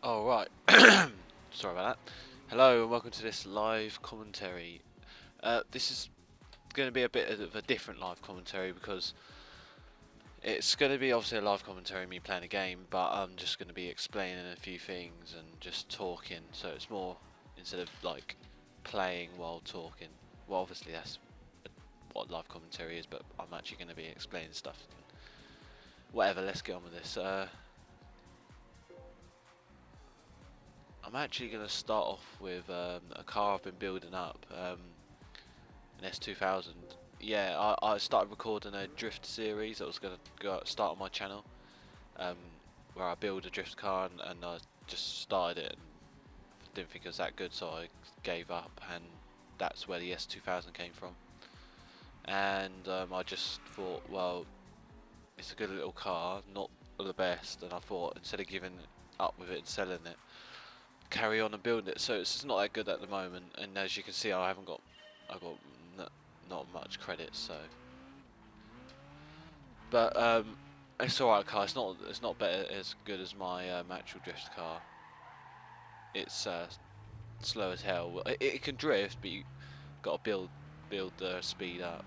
Oh, right. Sorry about that. Hello and welcome to this live commentary. This is going to be a bit of a different live commentary because it's going to be obviously a live commentary, me playing a game, but I'm just going to be explaining a few things and just talking, so it's more, instead of like playing while talking. Well, obviously that's what live commentary is, but I'm actually going to be explaining stuff. Whatever, let's get on with this. I'm actually going to start off with a car I've been building up, an S2000. Yeah, I started recording a drift series that was going to start on my channel, um, where I build a drift car, and I just started it and didn't think it was that good, so I gave up, and that's where the S2000 came from. And I just thought, well, it's a good little car, not the best, and I thought instead of giving up with it and selling it, carry on and build it. So it's not that good at the moment, and as you can see, I got not much credit. So, but it's alright car. It's not better as good as my actual drift car. It's slow as hell. It can drift, but you got to build the speed up.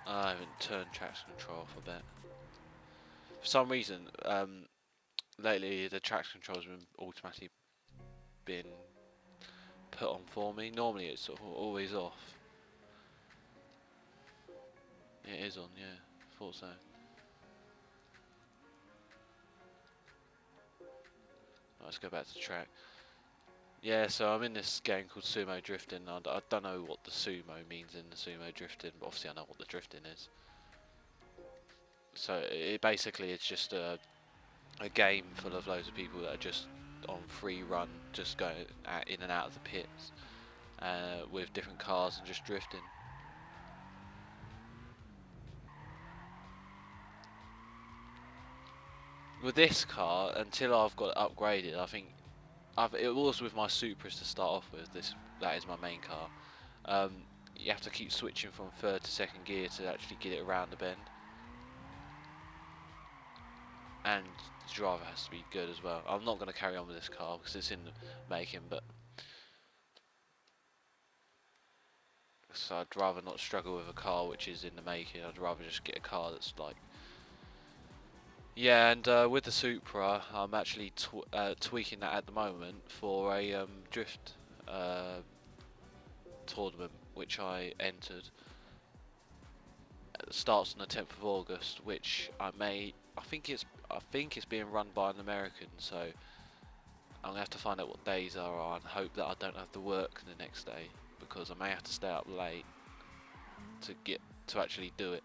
I haven't turned traction control off a bit. For some reason, lately the traction control's been automatically been put on for me. Normally it's sort of always off. It is on, yeah. Thought so. Right, let's go back to the track. Yeah, so I'm in this game called Sumo Drifting. I don't know what the sumo means in the sumo drifting, but obviously I know what the drifting is. So it basically it's just a game full of loads of people that are just on free run, just going in and out of the pits with different cars and just drifting. With this car, until I've got it upgraded, I think it was with my Supras to start off with. That is my main car. You have to keep switching from third to second gear to actually get it around the bend, and the driver has to be good as well. I'm not going to carry on with this car because it's in the making, but so I'd rather not struggle with a car which is in the making. I'd rather just get a car that's like, yeah. And with the Supra, I'm actually tweaking that at the moment for a drift tournament which I entered. It starts on the 10th of August, which I think it's being run by an American, so I'm gonna have to find out what days are and hope that I don't have to work the next day, because I may have to stay up late to actually do it.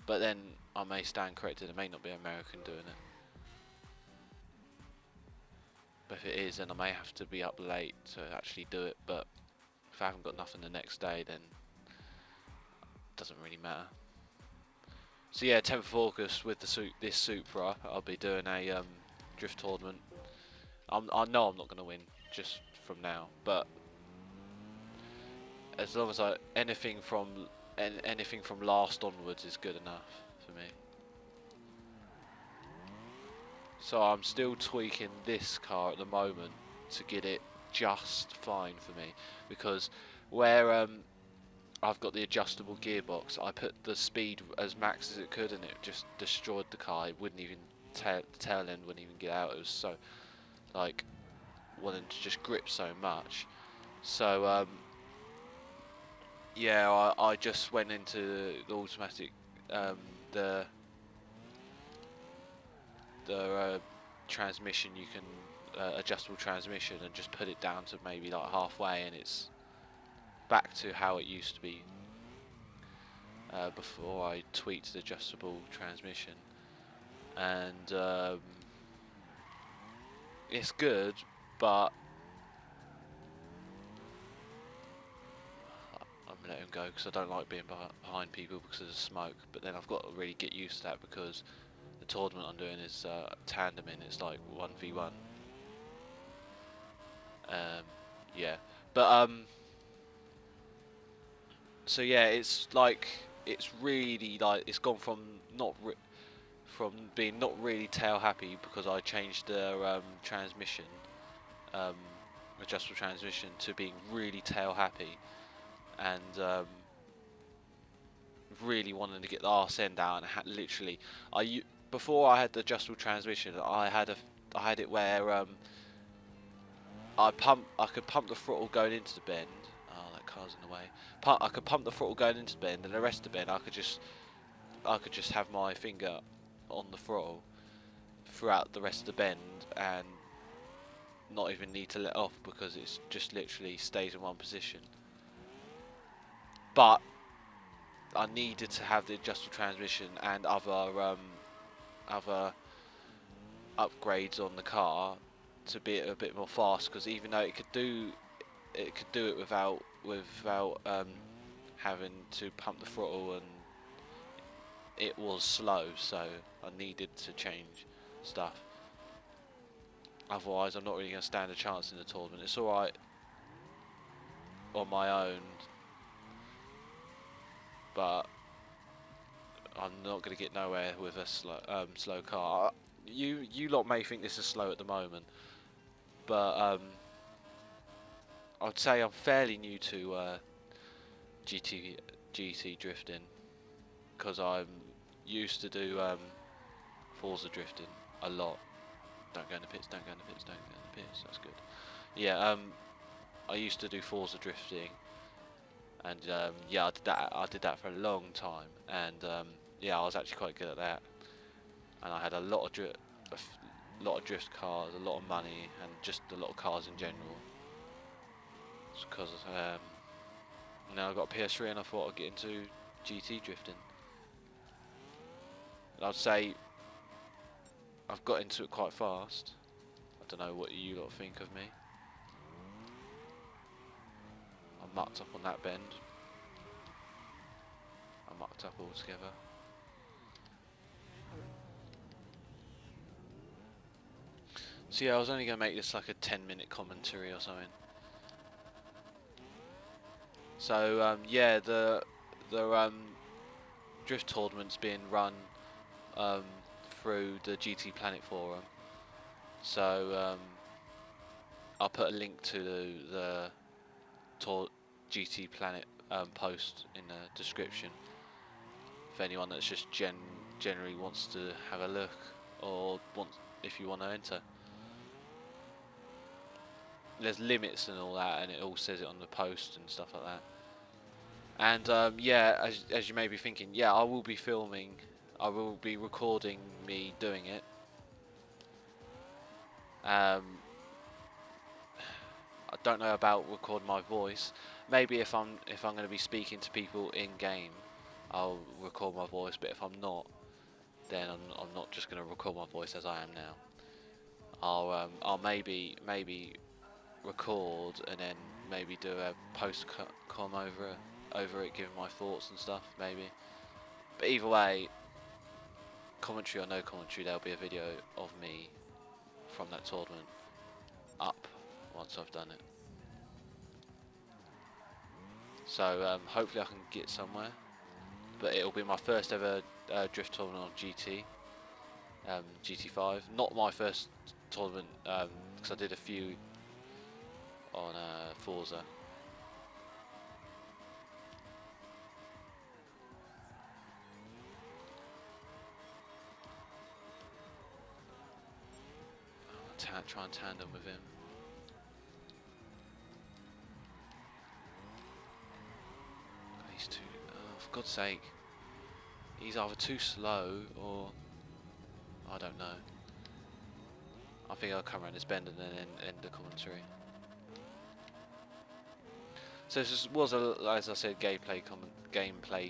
But then I may stand corrected, it may not be an American doing it. But if it is, then I may have to be up late to actually do it. But if I haven't got nothing the next day, then it doesn't really matter. So yeah, 10th of August with this Supra, I'll be doing a drift tournament. I know I'm not going to win just from now, but as long as anything from last onwards is good enough for me. So I'm still tweaking this car at the moment to get it just fine for me, because where I've got the adjustable gearbox, I put the speed as max as it could, and it just destroyed the car. It wouldn't even the tail end wouldn't even get out. It was so like wanting to just grip so much. So yeah, I just went into the automatic, the transmission. You can adjustable transmission, and just put it down to maybe like halfway, and it's back to how it used to be before I tweaked the adjustable transmission. And it's good, but I'm letting him go because I don't like being behind people because of the smoke. But then I've got to really get used to that, because the tournament I'm doing is tandeming. It's like 1v1. Yeah, but So yeah, it's like it's really like it's gone from from being not really tail happy because I changed the transmission, um, adjustable transmission, to being really tail happy, and really wanting to get the arse end out. And literally, before I had the adjustable transmission, I had it where I could pump the throttle going into the bend. Oh, that car's in the way. I could pump the throttle going into the bend, and the rest of the bend I could just have my finger on the throttle throughout the rest of the bend and not even need to let off because it's just literally stays in one position. But I needed to have the adjustable transmission and other upgrades on the car to be a bit more fast, because even though it could do it without having to pump the throttle, and it was slow, so I needed to change stuff. Otherwise, I'm not really going to stand a chance in the tournament. It's alright on my own, but I'm not going to get nowhere with a slow car. You lot may think this is slow at the moment, but I'd say I'm fairly new to GT drifting, because I'm used to do Forza drifting a lot. Don't go in the pits, don't go in the pits, don't go in the pits, that's good. Yeah, I used to do Forza drifting, and yeah, I did that for a long time, and yeah, I was actually quite good at that, and I had a lot of drift cars, a lot of money, and just a lot of cars in general. It's because now I've got a PS3 and I thought I'd get into GT drifting. And I'd say I've got into it quite fast. I don't know what you lot think of me. I mucked up on that bend. I mucked up altogether. So yeah, I was only going to make this like a 10-minute commentary or something. So yeah, the drift tournament's being run through the GT Planet forum. So I'll put a link to the GT Planet post in the description for anyone that's just generally wants to have a look, or if you want to enter. There's limits and all that, and it all says it on the post and stuff like that. And yeah, as you may be thinking, yeah, I will be filming, I will be recording me doing it. I don't know about recording my voice. Maybe if I'm going to be speaking to people in game, I'll record my voice. But if I'm not, then I'm not just going to record my voice as I am now. I'll maybe record and then maybe do a post-com over it, giving my thoughts and stuff, maybe. But either way, commentary or no commentary, there'll be a video of me from that tournament up once I've done it. So hopefully I can get somewhere, but it'll be my first ever drift tournament on GT5. Not my first tournament, because I did a few on Forza. I'll try and tandem with him. He's too, for God's sake, he's either too slow or I don't know. I think I'll come around this bend and then end the commentary. So this was, as I said, gameplay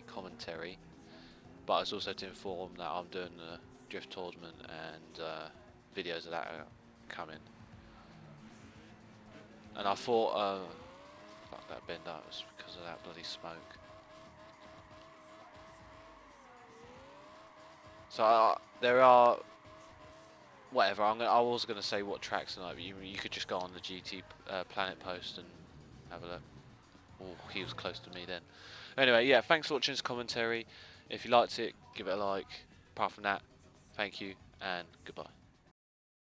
commentary, but it's also to inform that I'm doing a drift tournament, and videos of that are coming. And I thought, fuck that bend up, was because of that bloody smoke. So there are, whatever. I was gonna say what tracks tonight, but you could just go on the GT Planet post and have a look. Oh, he was close to me then. Anyway, yeah, thanks for watching this commentary. If you liked it, give it a like. Apart from that, thank you and goodbye.